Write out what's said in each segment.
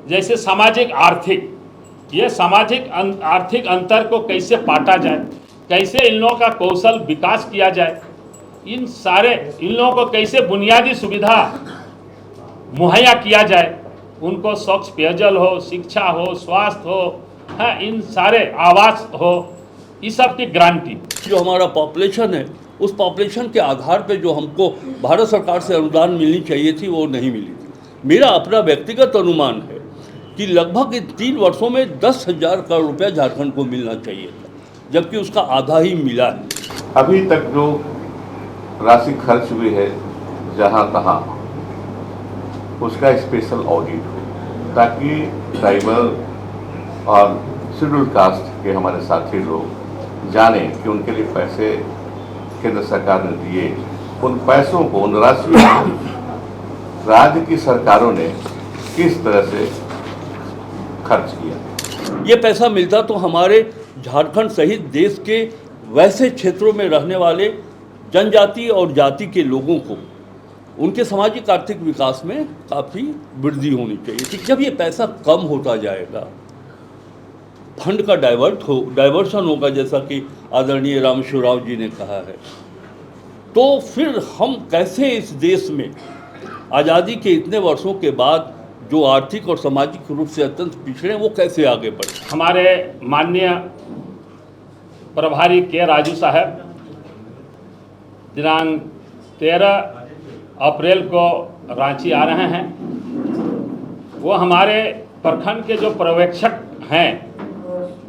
जैसे सामाजिक आर्थिक, ये सामाजिक आर्थिक अंतर को कैसे पाटा जाए, कैसे इन लोगों का कौशल विकास किया जाए, इन लोगों को कैसे बुनियादी सुविधा मुहैया किया जाए, उनको स्वच्छ पेयजल हो, शिक्षा हो, स्वास्थ्य हो, हाँ, इन सारे आवास हो, इस सब की गारंटी। जो हमारा पॉपुलेशन है, उस पॉपुलेशन के आधार पे जो हमको भारत सरकार से अनुदान मिलनी चाहिए थी वो नहीं मिली थी। मेरा अपना व्यक्तिगत अनुमान है कि लगभग इन 3 वर्षों में 10,000 करोड़ रुपया झारखंड को मिलना चाहिए था, जबकि उसका आधा ही मिला है। अभी तक जो राशि खर्च हुई है जहाँ तहाँ, उसका स्पेशल ऑडिट हो, ताकि ट्राइबल और शेड्यूल कास्ट के हमारे साथी लोग जाने कि उनके लिए पैसे केंद्र सरकार ने दिए, उन पैसों को, उन राशियों को राज्य की सरकारों ने किस तरह से खर्च किया। ये पैसा मिलता तो हमारे झारखंड सहित देश के वैसे क्षेत्रों में रहने वाले जनजाति और जाति के लोगों को उनके सामाजिक आर्थिक विकास में काफ़ी वृद्धि होनी चाहिए थी। जब ये पैसा कम होता जाएगा, फंड का डाइवर्शन होगा, जैसा कि आदरणीय रामेश्वर राव जी ने कहा है, तो फिर हम कैसे इस देश में आज़ादी के इतने वर्षों के बाद जो आर्थिक और सामाजिक रूप से अत्यंत पिछड़े, वो कैसे आगे बढ़े। हमारे माननीय प्रभारी के राजू साहब दिनांक 13 अप्रैल को रांची आ रहे हैं। वो हमारे प्रखंड के जो पर्यवेक्षक हैं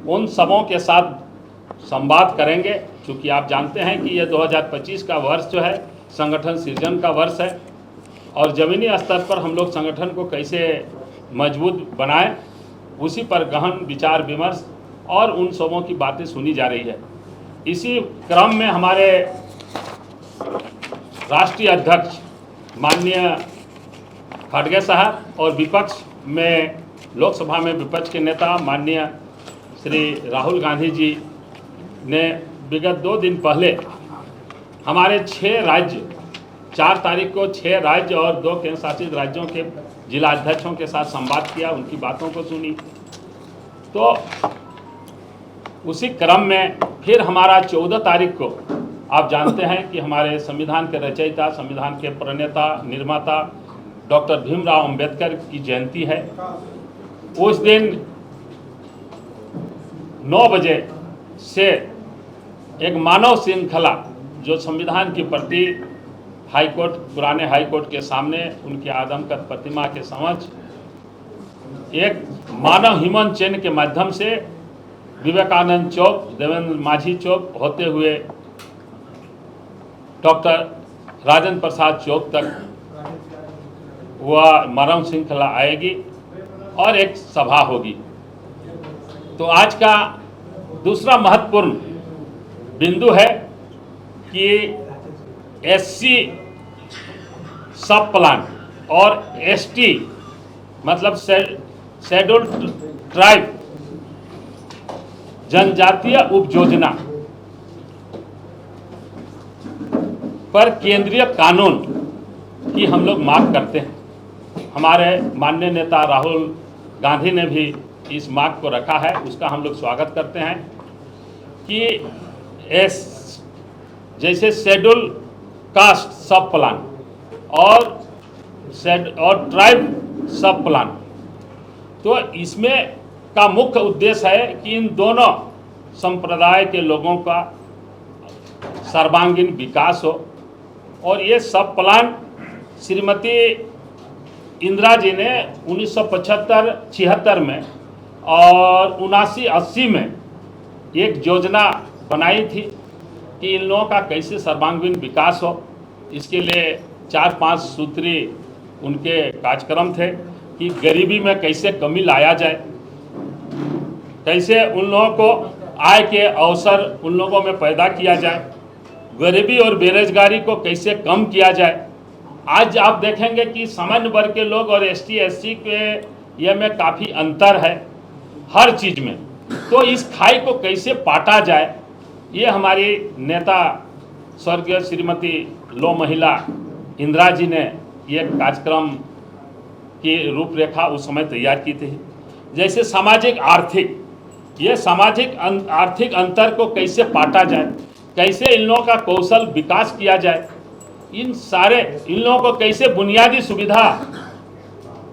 उन सबों के साथ संवाद करेंगे, क्योंकि आप जानते हैं कि ये 2025 का वर्ष जो है संगठन सृजन का वर्ष है, और ज़मीनी स्तर पर हम लोग संगठन को कैसे मजबूत बनाएं, उसी पर गहन विचार विमर्श और उन सबों की बातें सुनी जा रही है। इसी क्रम में हमारे राष्ट्रीय अध्यक्ष माननीय खड़गे साहब और विपक्ष में, लोकसभा में विपक्ष के नेता माननीय श्री राहुल गांधी जी ने विगत 2 दिन पहले हमारे 6 राज्य, 4 तारीख को 6 राज्य और 2 केंद्र शासित राज्यों के जिला अध्यक्षों के साथ संवाद किया, उनकी बातों को सुनी। तो उसी क्रम में फिर हमारा 14 तारीख को, आप जानते हैं कि हमारे संविधान के रचयिता, संविधान के प्रणेता, निर्माता डॉक्टर भीमराव अंबेडकर की जयंती है। उस दिन 9 बजे से एक मानव श्रृंखला जो संविधान की प्रति हाईकोर्ट, पुराने हाईकोर्ट के सामने उनके आदमकद प्रतिमा के समक्ष एक मानव ह्यूमन चेन के माध्यम से विवेकानंद चौक, देवेंद्र माझी चौक होते हुए डॉक्टर राजेंद्र प्रसाद चौक तक वह मानव श्रृंखला आएगी और एक सभा होगी। तो आज का दूसरा महत्वपूर्ण बिंदु है कि एससी सब प्लान और एसटी मतलब शेड्यूल्ड ट्राइब जनजातीय उपयोजना पर केंद्रीय कानून की हम लोग मांग करते हैं। हमारे माननीय नेता राहुल गांधी ने भी इस मांग को रखा है, उसका हम लोग स्वागत करते हैं कि जैसे शेड्यूल कास्ट सब प्लान और ट्राइब सब प्लान, तो इसमें का मुख्य उद्देश्य है कि इन दोनों संप्रदाय के लोगों का सर्वांगीण विकास हो। और ये सब प्लान श्रीमती इंदिरा जी ने 1975-76 में और 79-80 में एक योजना बनाई थी कि इन लोगों का कैसे सर्वांगीण विकास हो। इसके लिए 4-5 सूत्री उनके कार्यक्रम थे कि गरीबी में कैसे कमी लाया जाए, कैसे उन लोगों को आय के अवसर उन लोगों में पैदा किया जाए, गरीबी और बेरोजगारी को कैसे कम किया जाए। आज आप देखेंगे कि सामान्य वर्ग के लोग और एसटी एससी के ये में काफ़ी अंतर है हर चीज़ में। तो इस खाई को कैसे पाटा जाए, ये हमारी नेता स्वर्गीय श्रीमती लो महिला इंदिरा जी ने ये कार्यक्रम की रूपरेखा उस समय तैयार की थी। जैसे सामाजिक आर्थिक, ये सामाजिक आर्थिक अंतर को कैसे पाटा जाए, कैसे इन लोगों का कौशल विकास किया जाए, इन लोगों को कैसे बुनियादी सुविधा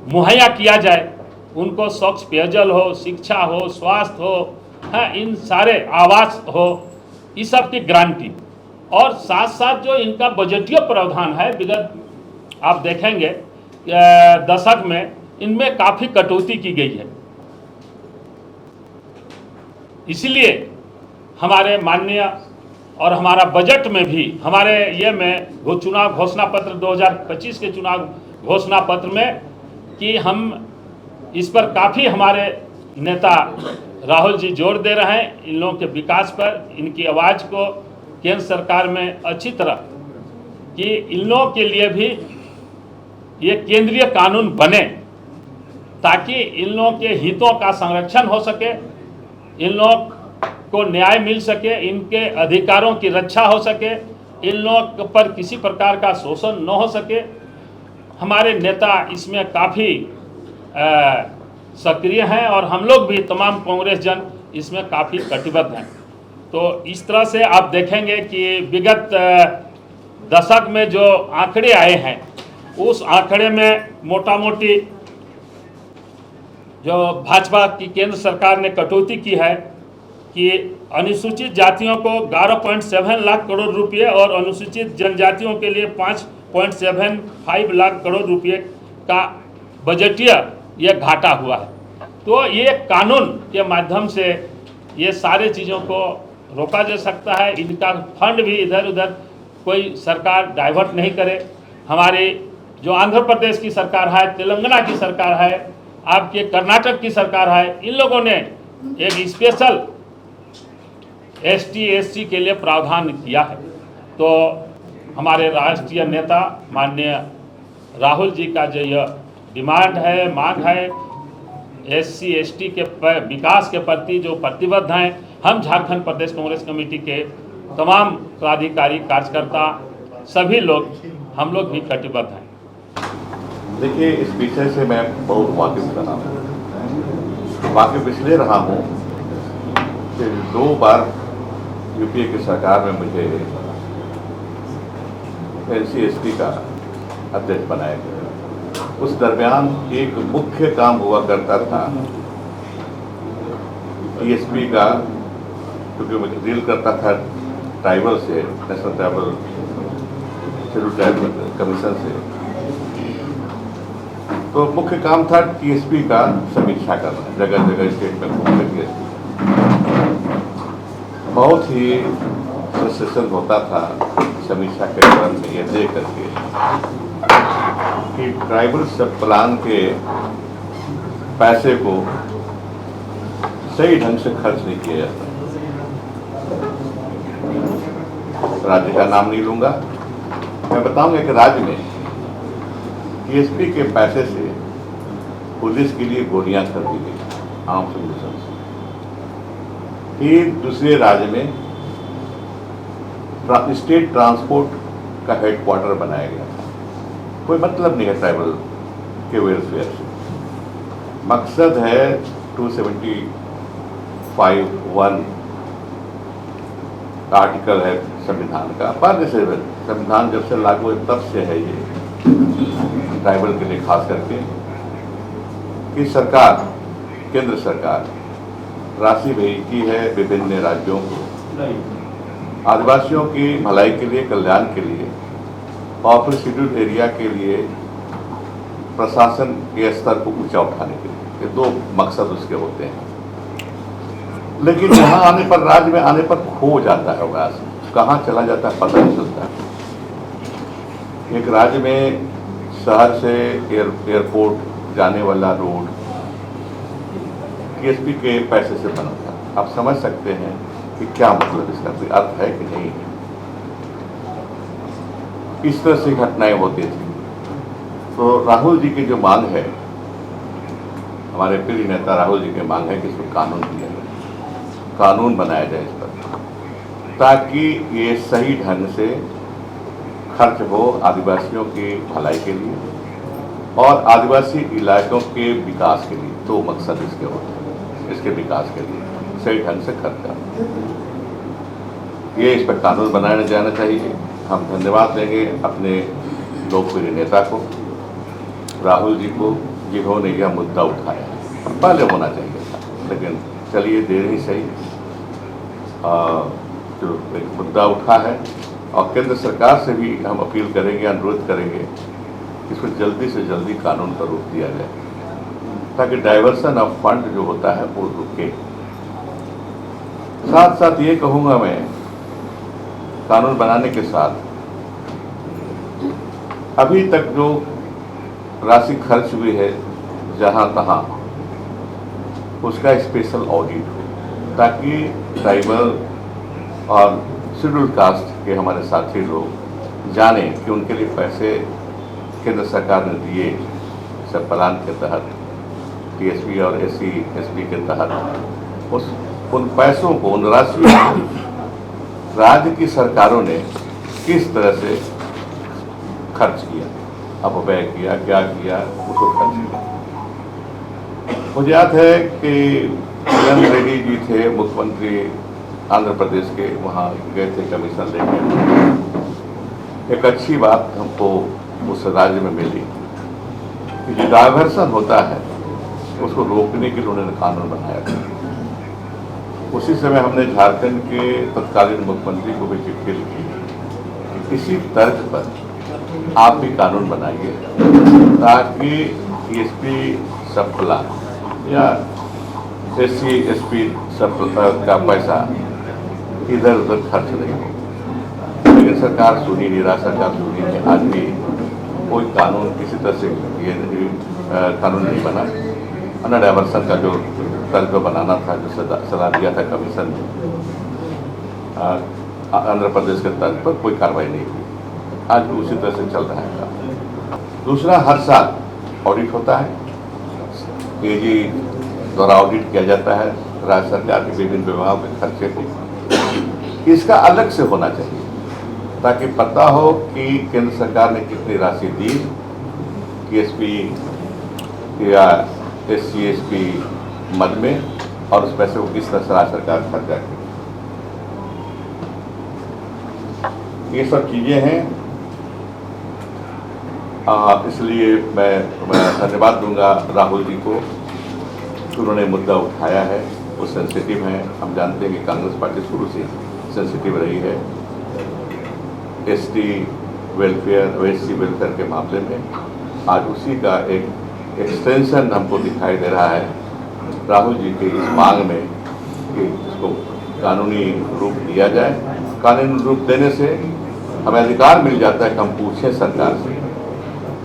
मुहैया किया जाए, उनको स्वच्छ पेयजल हो, शिक्षा हो, स्वास्थ्य हो, हाँ, इन सारे आवास हो, इस सब की गारंटी, और साथ साथ जो इनका बजटीय प्रावधान है, विगत आप देखेंगे दशक में इनमें काफ़ी कटौती की गई है। इसलिए हमारे माननीय और हमारा बजट में भी, हमारे ये में चुनाव घोषणा पत्र 2025 के चुनाव घोषणा पत्र में कि हम इस पर काफ़ी हमारे नेता राहुल जी जोर दे रहे हैं, इन लोगों के विकास पर, इनकी आवाज़ को केंद्र सरकार में अच्छी तरह कि इन लोगों के लिए भी ये केंद्रीय कानून बने, ताकि इन लोगों के हितों का संरक्षण हो सके, इन लोग को न्याय मिल सके, इनके अधिकारों की रक्षा हो सके, इन लोगों पर किसी प्रकार का शोषण न हो सके। हमारे नेता इसमें काफ़ी सक्रिय हैं और हम लोग भी तमाम कांग्रेस जन इसमें काफ़ी कटिबद्ध हैं। तो इस तरह से आप देखेंगे कि विगत दशक में जो आंकड़े आए हैं, उस आंकड़े में मोटा मोटी जो भाजपा की केंद्र सरकार ने कटौती की है कि अनुसूचित जातियों को 11.7 लाख करोड़ रुपए और अनुसूचित जनजातियों के लिए 5.75 लाख करोड़ रुपए का बजटीय ये घाटा हुआ है। तो ये कानून के माध्यम से ये सारे चीज़ों को रोका जा सकता है। इनका फंड भी इधर उधर कोई सरकार डाइवर्ट नहीं करे। हमारी जो आंध्र प्रदेश की सरकार है, तेलंगाना की सरकार है, आपके कर्नाटक की सरकार है, इन लोगों ने एक स्पेशल ST/SC के लिए प्रावधान किया है। तो हमारे राष्ट्रीय नेता माननीय राहुल जी का जो यह डिमांड है, मांग है, SC/ST के विकास के प्रति जो प्रतिबद्ध हैं, हम झारखंड प्रदेश कांग्रेस कमेटी के तमाम पदाधिकारी, कार्यकर्ता, सभी लोग, हम लोग भी कटिबद्ध हैं। देखिए, इस विषय से मैं बहुत वाकिफ रहा हूँ। वाकिफ इसलिए रहा हूँ कि 2 बार UPA की सरकार में मुझे NC/ST का अध्यक्ष बनाया गया। उस दरमियान एक मुख्य काम हुआ करता था TSP का, क्योंकि मैं डील करता था ट्राइबल से, national tribal schedule tribal commission से। तो मुख्य काम था TSP का समीक्षा करना, जगह जगह स्टेट में घूमकर TSP बहुत ही फ्रस्ट्रेशन होता था समीक्षा के दौरान में ये देख करके कि ट्राइबल सब प्लान के पैसे को सही ढंग से खर्च नहीं किया जाता। राज्य का नाम नहीं लूंगा, मैं बताऊंगा कि राज्य में TSP के पैसे से पुलिस के लिए गोलियां खरीदी गई आम सॉल्यूशन से। फिर दूसरे राज्य में स्टेट ट्रांसपोर्ट का हेडक्वार्टर बनाया गया था। कोई मतलब नहीं है ट्राइबल के वेलफेयर से। मकसद है 275(1) आर्टिकल है संविधान का, पर संविधान जब से लागू है तब से है ये ट्राइबल के लिए खास करके कि सरकार, केंद्र सरकार राशि भेजती है विभिन्न राज्यों को आदिवासियों की भलाई के लिए, कल्याण के लिए और फिर शेड्यूल एरिया के लिए प्रशासन के स्तर को ऊंचा उठाने के लिए। ये 2 मकसद उसके होते हैं। लेकिन यहाँ आने पर, राज्य में आने पर खो जाता है वहाँ से, कहाँ चला जाता है पता नहीं चलता। एक राज्य में शहर से एयरपोर्ट जाने वाला रोड TSP के पैसे से बना था। आप समझ सकते हैं कि क्या मतलब, इसका कोई अर्थ है कि नहीं है। इस तरह से घटनाएं होती थी। तो राहुल जी की जो मांग है, हमारे प्रिय नेता राहुल जी की मांग है कि इसको कानून दिया जाए, कानून बनाया जाए इस पर, ताकि ये सही ढंग से खर्च हो आदिवासियों की भलाई के लिए और आदिवासी इलाकों के विकास के लिए। दो मकसद इसके होते हैं, इसके विकास के लिए सही ढंग से खर्च करना, ये इस पर कानून बनाया जाना चाहिए। हम धन्यवाद देंगे अपने लोकप्रिय नेता को, राहुल जी को, जिन्होंने यह मुद्दा उठाया। पहले होना चाहिए था, लेकिन चलिए देर ही सही जो एक मुद्दा उठा है। और केंद्र सरकार से भी हम अपील करेंगे, अनुरोध करेंगे कि इसको जल्दी से जल्दी कानून पर रोक दिया जाए, ताकि डाइवर्सन ऑफ फंड जो होता है वो रुके। साथ साथ ये कहूँगा मैं, कानून बनाने के साथ अभी तक जो राशि खर्च हुई है जहाँ तहाँ, उसका स्पेशल ऑडिट हो, ताकि ट्राइबल और शेड्यूल कास्ट के हमारे साथी लोग जाने कि उनके लिए पैसे केंद्र सरकार ने दिए सब प्लान के तहत, टीएसपी और एससी एसपी के तहत, उन पैसों को, उन राशियों को राज्य की सरकारों ने किस तरह से खर्च किया, अपव्यय किया, क्या किया, उसको खर्च किया। मुझे याद है कि किरण रेड्डी जी थे मुख्यमंत्री आंध्र प्रदेश के, वहाँ गए थे कमीशन लेकर। एक अच्छी बात हमको उस राज्य में मिली कि जो डाइवर्सन होता है उसको रोकने के लिए उन्होंने कानून बनाया था। उसी समय हमने झारखंड के तत्कालीन मुख्यमंत्री को भी चिट्ठी लिखी कि इसी तर्क पर आप भी कानून बनाइए, ताकि टीएसपी सब प्लान या एससी एसपी सब का पैसा इधर उधर खर्च नहीं हो। लेकिन सरकार सुनी नहीं, राज्य सरकार सुनी नहीं। आज भी कोई कानून किसी तरह से ये नहीं, कानून नहीं बना। अन्य डाइवर्सन का जो तर्क बनाना था, जो सलाह दिया था कमीशन ने, आंध्र प्रदेश के तर्क पर कोई कार्रवाई नहीं हुई। आज भी उसी तरह से चल रहा है काम। दूसरा, हर साल ऑडिट होता है, एजी द्वारा ऑडिट किया जाता है राज्य सरकार के विभिन्न विभागों के खर्चे को। इसका अलग से होना चाहिए, ताकि पता हो कि केंद्र सरकार ने कितनी राशि दी टीएसपी या एससी एसपी मद में, और उस पैसे को किस तरह से राज्य सरकार खर्चा की। ये सब चीजें हैं। इसलिए मैं धन्यवाद दूंगा राहुल जी को, उन्होंने मुद्दा उठाया है, वो सेंसिटिव है। हम जानते हैं कि कांग्रेस पार्टी शुरू से सेंसिटिव रही है एसटी वेलफेयर, ओएससी वेलफेयर के मामले में। आज उसी का एक एक्सटेंशन हमको दिखाई दे रहा है राहुल जी के इस मांग में कि इसको कानूनी रूप दिया जाए। कानूनी रूप देने से हमें अधिकार मिल जाता है कि हम पूछें सरकार से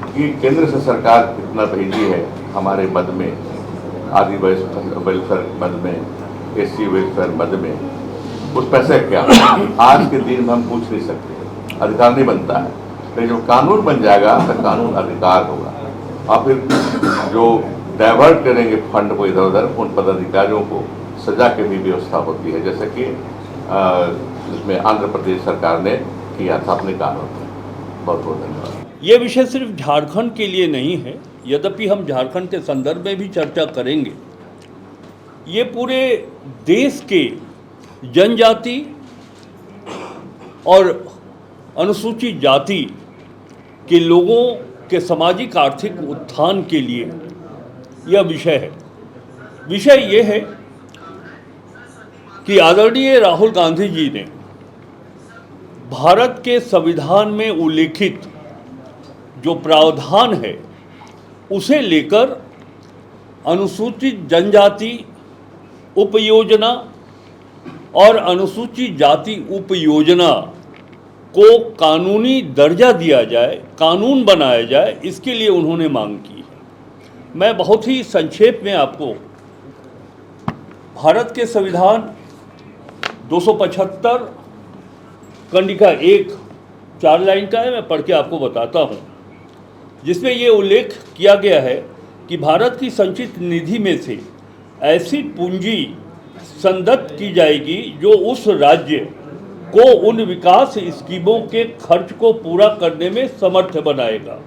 कि केंद्र से सरकार कितना भेजी है हमारे मद में, आदिवासी वेलफेयर मद में, एससी वेलफेयर मद में, उस पैसे क्या। आज के दिन में हम पूछ नहीं सकते, अधिकार नहीं बनता है। लेकिन जो कानून बन जाएगा तो कानून अधिकार होगा, और फिर जो डाइवर्ट करेंगे फंड को इधर उधर, उन पदाधिकारियों को सजा की भी व्यवस्था होती है, जैसे कि इसमें आंध्र प्रदेश सरकार ने किया था अपने कानून में। बहुत बहुत धन्यवाद। ये विषय सिर्फ झारखंड के लिए नहीं है, यद्यपि हम झारखंड के संदर्भ में भी चर्चा करेंगे। ये पूरे देश के जनजाति और अनुसूचित जाति के लोगों के सामाजिक आर्थिक उत्थान के लिए यह विषय है। विषय ये है कि आदरणीय राहुल गांधी जी ने भारत के संविधान में उल्लेखित जो प्रावधान है उसे लेकर अनुसूचित जनजाति उपयोजना और अनुसूचित जाति उपयोजना को कानूनी दर्जा दिया जाए, कानून बनाया जाए, इसके लिए उन्होंने मांग की है। मैं बहुत ही संक्षेप में आपको भारत के संविधान 275 कंडिका 1 4 लाइन का है, मैं पढ़ के आपको बताता हूँ, जिसमें ये उल्लेख किया गया है कि भारत की संचित निधि में से ऐसी पूंजी संदत्त की जाएगी जो उस राज्य को उन विकास स्कीमों के खर्च को पूरा करने में समर्थ बनाएगा।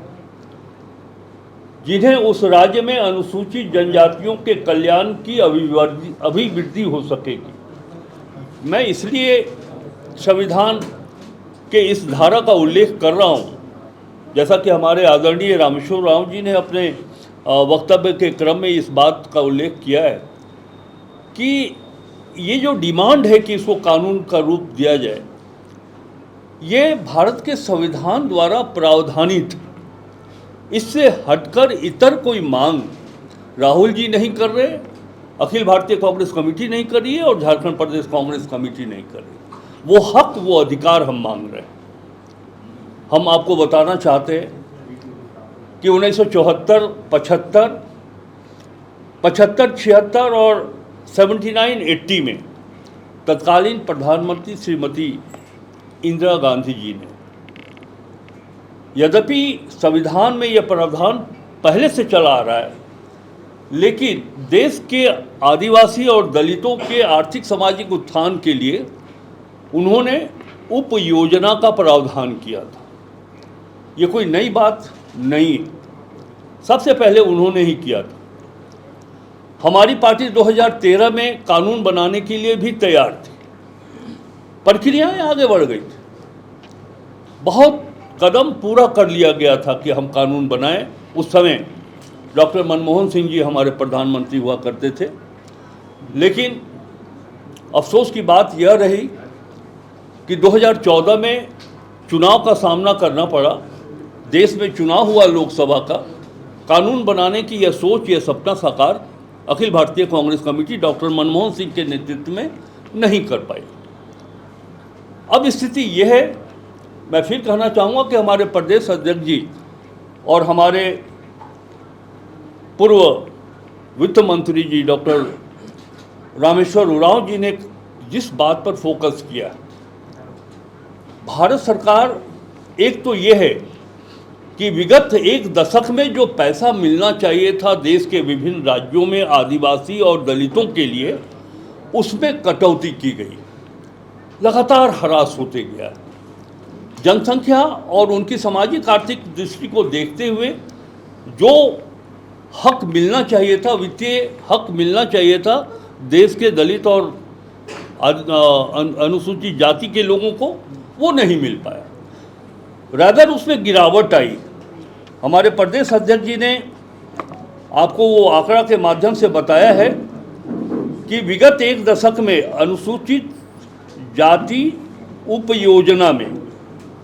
जिन्हें उस राज्य में अनुसूचित जनजातियों के कल्याण की अभिवृद्धि हो सकेगी। मैं इसलिए संविधान के इस धारा का उल्लेख कर रहा हूँ, जैसा कि हमारे आदरणीय रामेश्वर राव जी ने अपने वक्तव्य के क्रम में इस बात का उल्लेख किया है कि ये जो डिमांड है कि इसको कानून का रूप दिया जाए, ये भारत के संविधान द्वारा प्रावधानित, इससे हटकर इतर कोई मांग राहुल जी नहीं कर रहे, अखिल भारतीय कांग्रेस कमेटी नहीं कर रही है और झारखंड प्रदेश कांग्रेस कमेटी नहीं कर रही। वो हक, वो अधिकार हम मांग रहे हैं। हम आपको बताना चाहते हैं कि 1974, 75, 76 और 79, 80 में तत्कालीन प्रधानमंत्री श्रीमती इंदिरा गांधी जी ने, यद्यपि संविधान में यह प्रावधान पहले से चला आ रहा है, लेकिन देश के आदिवासी और दलितों के आर्थिक सामाजिक उत्थान के लिए उन्होंने उप योजना का प्रावधान किया था। ये कोई नई बात नहीं है, सबसे पहले उन्होंने ही किया था। हमारी पार्टी 2013 में कानून बनाने के लिए भी तैयार थी, प्रक्रियाएं आगे बढ़ गई थी, बहुत कदम पूरा कर लिया गया था कि हम कानून बनाएं। उस समय डॉक्टर मनमोहन सिंह जी हमारे प्रधानमंत्री हुआ करते थे, लेकिन अफसोस की बात यह रही कि 2014 में चुनाव का सामना करना पड़ा। देश में चुनाव हुआ लोकसभा का, कानून बनाने की यह सोच, यह सपना साकार अखिल भारतीय कांग्रेस कमेटी डॉक्टर मनमोहन सिंह के नेतृत्व में नहीं कर पाई। अब स्थिति यह है, मैं फिर कहना चाहूँगा कि हमारे प्रदेश अध्यक्ष जी और हमारे पूर्व वित्त मंत्री जी डॉक्टर रामेश्वर उरांव जी ने जिस बात पर फोकस किया, भारत सरकार एक तो ये है कि विगत एक दशक में जो पैसा मिलना चाहिए था देश के विभिन्न राज्यों में आदिवासी और दलितों के लिए, उसमें कटौती की गई, लगातार ह्रास होते गया। जनसंख्या और उनकी सामाजिक आर्थिक दृष्टि को देखते हुए जो हक मिलना चाहिए था, वित्तीय हक मिलना चाहिए था देश के दलित और अनुसूचित जाति के लोगों को, वो नहीं मिल पाया। रादर उसमें गिरावट आई। हमारे प्रदेश अध्यक्ष जी ने आपको वो आंकड़ा के माध्यम से बताया है कि विगत एक दशक में अनुसूचित जाति उप योजना में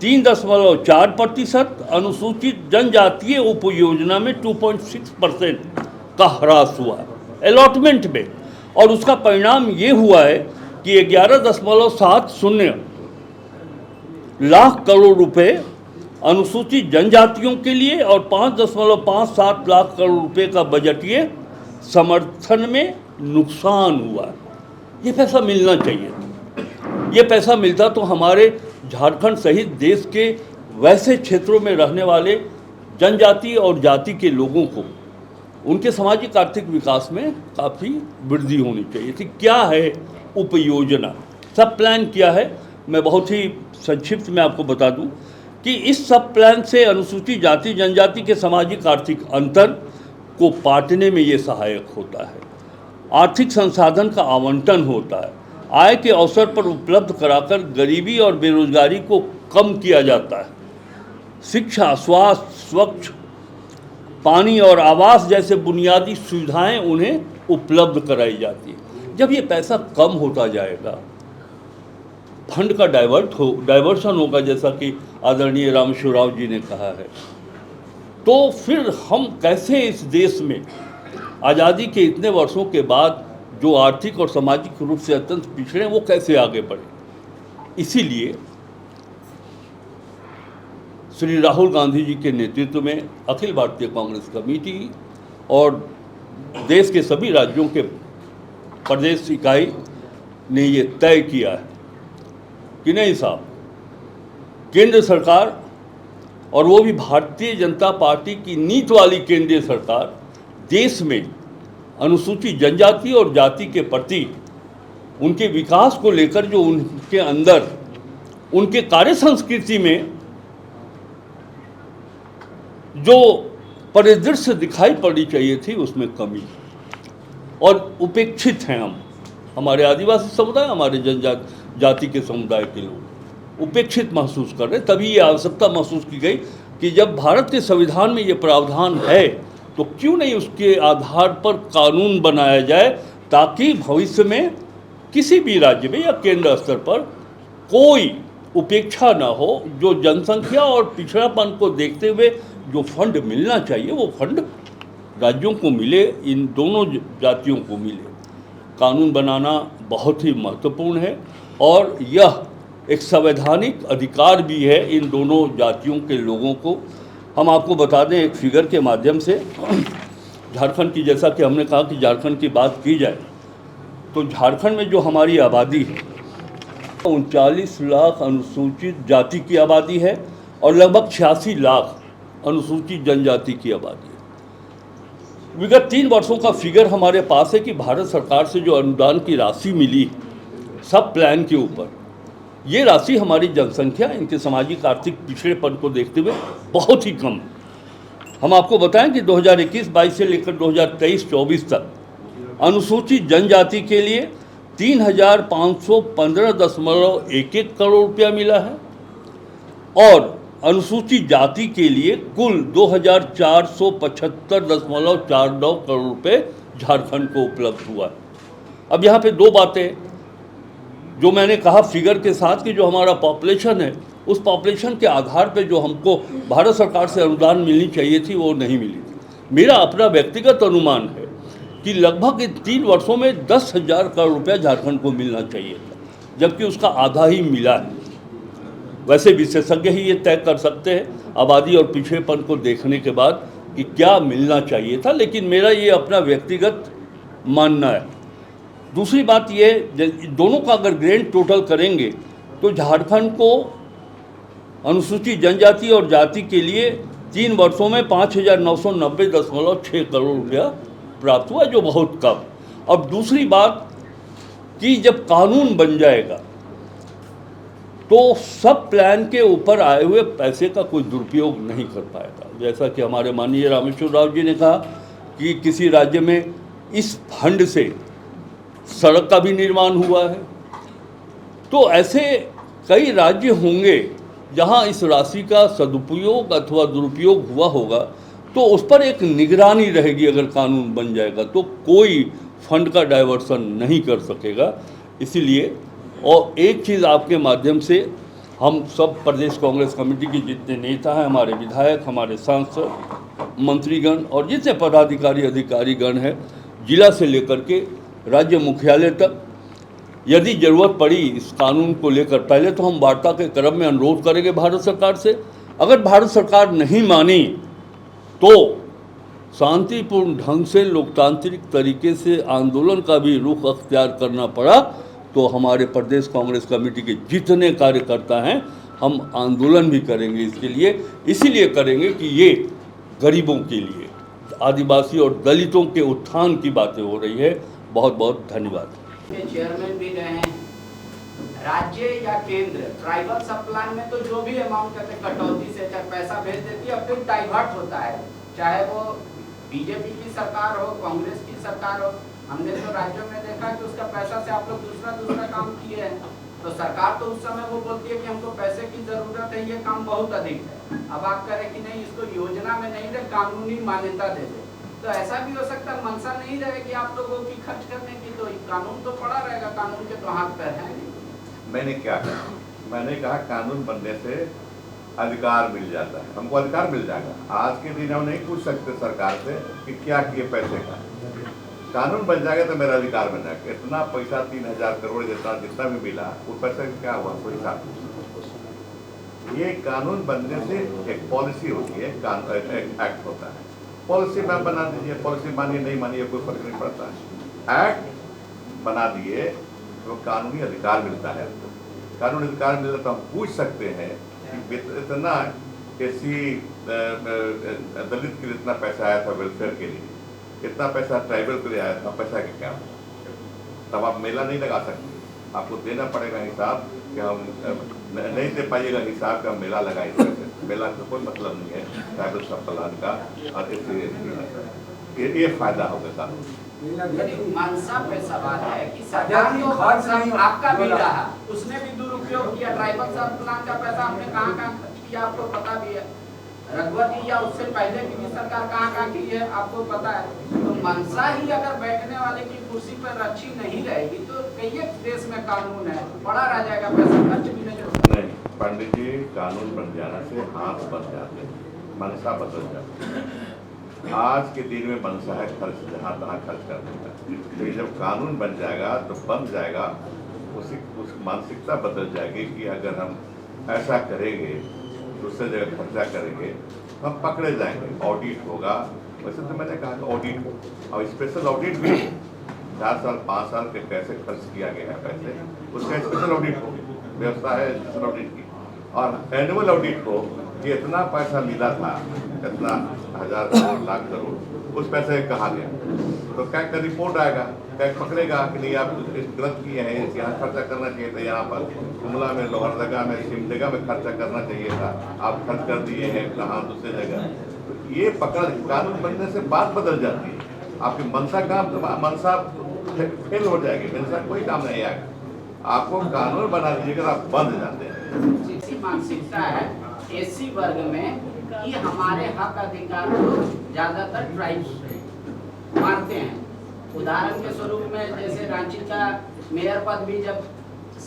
3.4%, अनुसूचित जनजातीय उप योजना में 2.6% का ह्रास हुआ अलॉटमेंट में, और उसका परिणाम ये हुआ है कि 11.70 लाख करोड़ रुपए अनुसूचित जनजातियों के लिए और 5.57 लाख करोड़ रुपए का बजटीय समर्थन में नुकसान हुआ। ये पैसा मिलना चाहिए था। ये पैसा मिलता तो हमारे झारखंड सहित देश के वैसे क्षेत्रों में रहने वाले जनजाति और जाति के लोगों को उनके सामाजिक आर्थिक विकास में काफ़ी वृद्धि होनी चाहिए थी। क्या है उप योजना, सब प्लान क्या है, मैं बहुत ही संक्षिप्त में आपको बता दूं कि इस सब प्लान से अनुसूचित जाति जनजाति के सामाजिक आर्थिक अंतर को पाटने में ये सहायक होता है। आर्थिक संसाधन का आवंटन होता है, आय के अवसर पर उपलब्ध कराकर गरीबी और बेरोजगारी को कम किया जाता है। शिक्षा, स्वास्थ्य, स्वच्छ पानी और आवास जैसे बुनियादी सुविधाएं उन्हें उपलब्ध कराई जाती है। जब ये पैसा कम होता जाएगा, फंड का डाइवर्शन होगा, जैसा कि आदरणीय रामेश्वर राव जी ने कहा है, तो फिर हम कैसे इस देश में आज़ादी के इतने वर्षों के बाद जो आर्थिक और सामाजिक रूप से अत्यंत पिछड़े हैं, वो कैसे आगे बढ़े। इसीलिए श्री राहुल गांधी जी के नेतृत्व में अखिल भारतीय कांग्रेस कमेटी और देश के सभी राज्यों के प्रदेश इकाई ने ये तय किया है कि नहीं साहब, केंद्र सरकार और वो भी भारतीय जनता पार्टी की नीति वाली केंद्रीय सरकार देश में अनुसूचित जनजाति और जाति के प्रति उनके विकास को लेकर जो उनके अंदर उनके कार्य संस्कृति में जो परिदृश्य दिखाई पड़नी चाहिए थी, उसमें कमी। और उपेक्षित हैं हम, हमारे आदिवासी समुदाय, हमारे जनजाति के समुदाय के लोग उपेक्षित महसूस कर रहे। तभी ये आवश्यकता महसूस की गई कि जब भारत के संविधान में ये प्रावधान है तो क्यों नहीं उसके आधार पर कानून बनाया जाए, ताकि भविष्य में किसी भी राज्य में या केंद्र स्तर पर कोई उपेक्षा ना हो। जो जनसंख्या और पिछड़ापन को देखते हुए जो फंड मिलना चाहिए वो फंड राज्यों को मिले, इन दोनों जातियों को मिले। कानून बनाना बहुत ही महत्वपूर्ण है और यह एक संवैधानिक अधिकार भी है इन दोनों जातियों के लोगों को। हम आपको बता दें एक फिगर के माध्यम से, झारखंड की, जैसा कि हमने कहा कि झारखंड की बात की जाए तो झारखंड में जो हमारी आबादी है 39 लाख अनुसूचित जाति की आबादी है और लगभग 86 लाख अनुसूचित जनजाति की आबादी है। विगत 3 वर्षों का फिगर हमारे पास है कि भारत सरकार से जो अनुदान की राशि मिली सब प्लान के ऊपर, ये राशि हमारी जनसंख्या, इनके सामाजिक आर्थिक पिछड़ेपन को देखते हुए बहुत ही कम है। हम आपको बताएं कि 2021-22 से लेकर 2023-24 तक अनुसूचित जनजाति के लिए 3,515.11 करोड़ रुपया मिला है और अनुसूचित जाति के लिए कुल 2,475.49 करोड़ रुपये झारखंड को उपलब्ध हुआ है। अब यहाँ पे दो बातें जो मैंने कहा फिगर के साथ कि जो हमारा पॉपुलेशन है उस पॉपुलेशन के आधार पे जो हमको भारत सरकार से अनुदान मिलनी चाहिए थी वो नहीं मिली थी। मेरा अपना व्यक्तिगत अनुमान है कि लगभग इन 3 वर्षों में 10,000 करोड़ रुपया झारखंड को मिलना चाहिए था, जबकि उसका आधा ही मिला है। वैसे विशेषज्ञ ही ये तय कर सकते हैं आबादी और पिछड़ेपन को देखने के बाद कि क्या मिलना चाहिए था, लेकिन मेरा ये अपना व्यक्तिगत मानना है। दूसरी बात ये, दोनों का अगर ग्रैंड टोटल करेंगे तो झारखंड को अनुसूचित जनजाति और जाति के लिए 3 वर्षों में 5,990.6 करोड़ रुपया प्राप्त हुआ, जो बहुत कम। अब दूसरी बात कि जब कानून बन जाएगा तो सब प्लान के ऊपर आए हुए पैसे का कोई दुरुपयोग नहीं कर पाएगा। जैसा कि हमारे माननीय रामेश्वर राव जी ने कहा कि किसी राज्य में इस फंड से सड़क का भी निर्माण हुआ है, तो ऐसे कई राज्य होंगे जहां इस राशि का सदुपयोग अथवा दुरुपयोग हुआ होगा, तो उस पर एक निगरानी रहेगी। अगर कानून बन जाएगा तो कोई फंड का डाइवर्सन नहीं कर सकेगा। इसीलिए, और एक चीज़ आपके माध्यम से हम सब प्रदेश कांग्रेस कमेटी के जितने नेता हैं, हमारे विधायक, हमारे सांसद, मंत्रीगण और जितने पदाधिकारी अधिकारीगण हैं, जिला से लेकर के राज्य मुख्यालय तक, यदि ज़रूरत पड़ी इस कानून को लेकर, पहले तो हम वार्ता के क्रम में अनुरोध करेंगे भारत सरकार से। अगर भारत सरकार नहीं मानी तो शांतिपूर्ण ढंग से लोकतांत्रिक तरीके से आंदोलन का भी रुख अख्तियार करना पड़ा तो हमारे प्रदेश कांग्रेस कमेटी के जितने कार्यकर्ता हैं हम आंदोलन भी करेंगे इसके लिए। इसीलिए करेंगे कि ये गरीबों के लिए, आदिवासी और दलितों के उत्थान की बातें हो रही है। बहुत बहुत धन्यवाद। चेयरमैन भी रहे हैं। राज्य या केंद्र ट्राइबल सप्लाई में तो जो भी अमाउंट कहते हैं कटौती से चाहे पैसा भेज देती है, फिर डाइवर्ट होता है, चाहे वो बीजेपी की सरकार हो, कांग्रेस की सरकार हो। हमने तो राज्यों में देखा कि उसका पैसा से आप लोग दूसरा काम किए हैं। तो सरकार तो उस समय वो बोलती है कि हमको पैसे की जरूरत है, ये काम बहुत अधिक है। अब आप कह रहे कि नहीं, इसको योजना में नहीं दे, कानूनी मान्यता दे दे, तो ऐसा भी हो सकता है मनसा नहीं रहेगी आप लोगों की खर्च करने की, तो कानून तो पड़ा रहेगा, कानून के तो हाथ पैर है नहीं। मैंने क्या कहा? मैंने कहा कानून बनने से अधिकार मिल जाता है, हमको अधिकार मिल जाएगा। आज के दिन हम नहीं पूछ सकते सरकार से कि क्या किए पैसे का। कानून बन जाएगा तो मेरा अधिकार बन जाएगा। इतना पैसा 3,000 करोड़ जितना भी मिला, वो पैसा क्या हुआ, कोई हिसाब। ये कानून बनने से एक पॉलिसी होती है, एक एक्ट होता है। पॉलिसी में बना दीजिए, पॉलिसी मानिए नहीं मानिए कोई फर्क नहीं पड़ता है। एक्ट बना दिए तो कानूनी अधिकार मिलता है। कानूनी अधिकार मिलता तो हम पूछ सकते हैं कि इतना किसी दलित के लिए इतना पैसा आया था वेलफेयर के लिए, कितना पैसा ट्राइबल के लिए आया था, पैसा के क्या। तब आप मेला नहीं लगा सकते, आपको देना पड़ेगा हिसाब कि हम नहीं दे पाइएगा हिसाब का मेला लगाएंगे। मेला का कोई मतलब नहीं है ट्राइबल सब प्लान का, और ये फायदा होगा कानून। मनसा पे सवाल है कि सरकार तो आपका भी रहा, उसने भी दुरुपयोग किया ट्राइबल सब प्लान का पैसा, हमने कहाँ खर्च किया आपको पता भी है। रघुवती या उससे पहले की भी सरकार कहाँ की है आपको पता है। तो मनसा ही अगर बैठने वाले की कुर्सी पर अच्छी नहीं रहेगी तो कई देश में कानून है, बड़ा रह जाएगा, पैसा खर्च भी नहीं होगा। नहीं पंडित जी, कानून बन जाने से हाथ बन जाते हैं, मनसा बदल जाती है। आज के दिन में मनसा है खर्च जहाँ तहाँ खर्च करने का, तो जब कानून बन जाएगा तो बन जाएगा, उस मानसिकता बदल जाएगी कि अगर हम ऐसा करेंगे दूसरे जगह खर्चा करेंगे तो हम पकड़े जाएंगे, ऑडिट होगा। वैसे तो मैंने कहा कि ऑडिट हो, और स्पेशल ऑडिट भी हो, 4 साल 5 साल के कैसे खर्च किया गया है पैसे, उसका स्पेशल ऑडिट हो, व्यवस्था है स्पेशल ऑडिट की। और एनुअल ऑडिट हो कि इतना पैसा मिला था, इतना 1000 करोड़ लाख करोड़, उस पैसे कहाँ गया, तो क्या का रिपोर्ट आएगा, क्या पकड़ेगा कि नहीं आप गलत किए हैं, यहाँ खर्चा करना चाहिए था, यहाँ पर गुमला में, लोहरदगा में, सिमडेगा में खर्चा करना चाहिए था, आप खर्च कर दिए हैं कहाँ दूसरी जगह। तो ये पकड़ कानून बनने से बात बदल जाती है, आपकी मनसा काम मनसा फेल हो जाएगी, मनसा कोई काम नहीं आएगा। आपको कानून बना दीजिएगा, आप बंद जाते हैं। ऐसी मानसिकता है एससी वर्ग में कि हमारे हक अधिकार को ज्यादातर ट्राइब्स मानते हैं। उदाहरण के स्वरूप में जैसे रांची का मेयर पद भी जब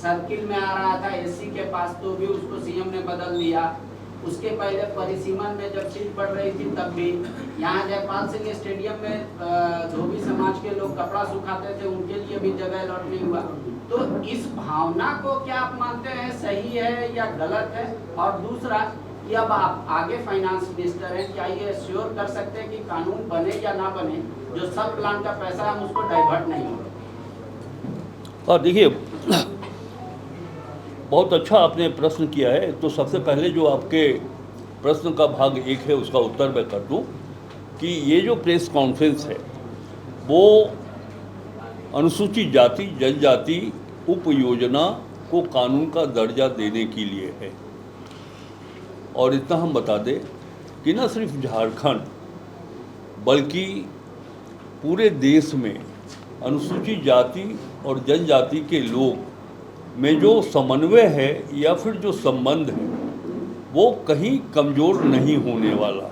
सर्किल में आ रहा था एससी के पास तो भी उसको सीएम ने बदल दिया। उसके पहले परिसीमन में जब सीट बढ़ रही थी तब भी यहाँ जयपाल सिंह स्टेडियम में धोबी समाज के लोग कपड़ा सुखाते थे, उनके लिए भी जगह अलॉट नहीं हुआ। तो इस भावना को क्या आप मानते हैं सही है या गलत है? और दूसरा कि अब आप आगे फाइनेंस मिनिस्टर हैं, क्या ये श्योर कर सकते हैं कि कानून बने या ना बने, जो सब प्लान का पैसा हम उसको डाइवर्ट नहीं हो? और देखिए बहुत अच्छा आपने प्रश्न किया है। तो सबसे पहले जो आपके प्रश्न का भाग 1 है उसका उत्तर मैं कर दूं कि ये जो प्रेस कॉन्फ्रेंस है वो अनुसूचित जाति जनजाति उप योजना को कानून का दर्जा देने के लिए है। और इतना हम बता दें कि न सिर्फ झारखंड बल्कि पूरे देश में अनुसूचित जाति और जनजाति के लोग में जो समन्वय है या फिर जो संबंध है वो कहीं कमज़ोर नहीं होने वाला।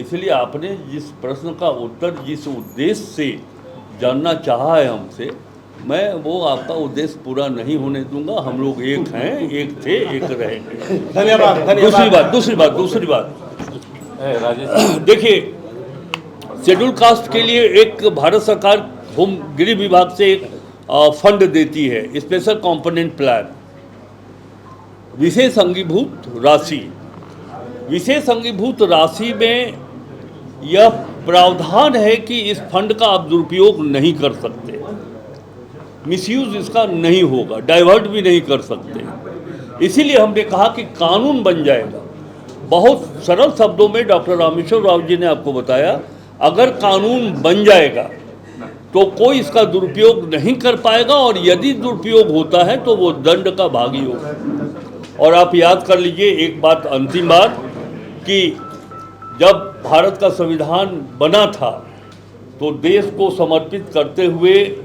इसलिए आपने जिस प्रश्न का उत्तर जिस उद्देश्य से जानना चाहा है हमसे, मैं वो आपका उद्देश्य पूरा नहीं होने दूंगा। हम लोग एक हैं, एक थे, एक रहेंगे। धन्यवाद। दूसरी बात देखिए, शेड्यूल कास्ट के लिए एक भारत सरकार होम गृह विभाग से एक फंड देती है, स्पेशल कंपोनेंट प्लान, विशेष अंगीभूत राशि में यह प्रावधान है कि इस फंड का आप दुरुपयोग नहीं कर सकते, मिसयूज इसका नहीं होगा, डाइवर्ट भी नहीं कर सकते। इसीलिए हमने कहा कि कानून बन जाएगा। बहुत सरल शब्दों में डॉक्टर रामेश्वर राव जी ने आपको बताया, अगर कानून बन जाएगा तो कोई इसका दुरुपयोग नहीं कर पाएगा, और यदि दुरुपयोग होता है तो वो दंड का भागी होगा। और आप याद कर लीजिए एक बात, अंतिम बात, कि जब भारत का संविधान बना था तो देश को समर्पित करते हुए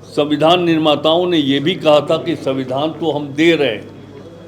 संविधान निर्माताओं ने ये भी कहा था कि संविधान तो हम दे रहे हैं,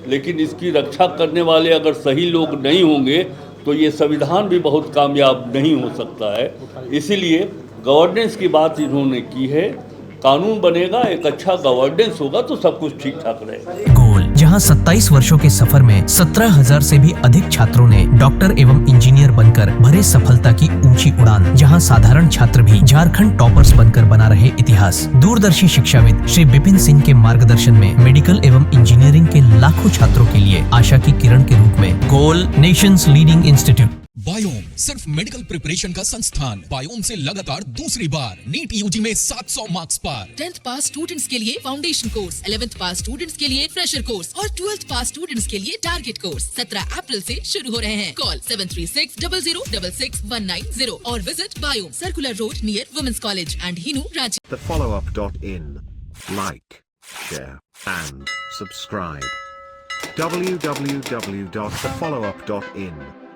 लेकिन इसकी रक्षा करने वाले अगर सही लोग नहीं होंगे तो ये संविधान भी बहुत कामयाब नहीं हो सकता है। इसीलिए गवर्नेंस की बात इन्होंने की है। कानून बनेगा, एक अच्छा गवर्नेंस होगा तो सब कुछ ठीक ठाक रहेगा। गोल, जहां 27 वर्षों के सफर में 17,000 से भी अधिक छात्रों ने डॉक्टर एवं इंजीनियर बनकर भरे सफलता की ऊंची उड़ान, जहां साधारण छात्र भी झारखंड टॉपर्स बनकर बना रहे इतिहास। दूरदर्शी शिक्षाविद श्री विपिन सिंह के मार्गदर्शन में मेडिकल एवं इंजीनियरिंग के लाखों छात्रों के लिए आशा की किरण के रूप में गोल, नेशंस लीडिंग इंस्टीट्यूट। बायोम सिर्फ मेडिकल प्रिपरेशन का संस्थान। बायोम से लगातार दूसरी बार नीट यूजी में 700 मार्क्स पार। 10th पास स्टूडेंट्स के लिए फाउंडेशन कोर्स, 11th पास स्टूडेंट्स के लिए फ्रेशर कोर्स और 12th पास स्टूडेंट्स के लिए टारगेट कोर्स 17 अप्रैल से शुरू हो रहे हैं। कॉल 7360066190 और visit Biome, circular road near women's college and Hinoo, Ranchi. The followup.in. Like, share and subscribe. www.thefollowup.in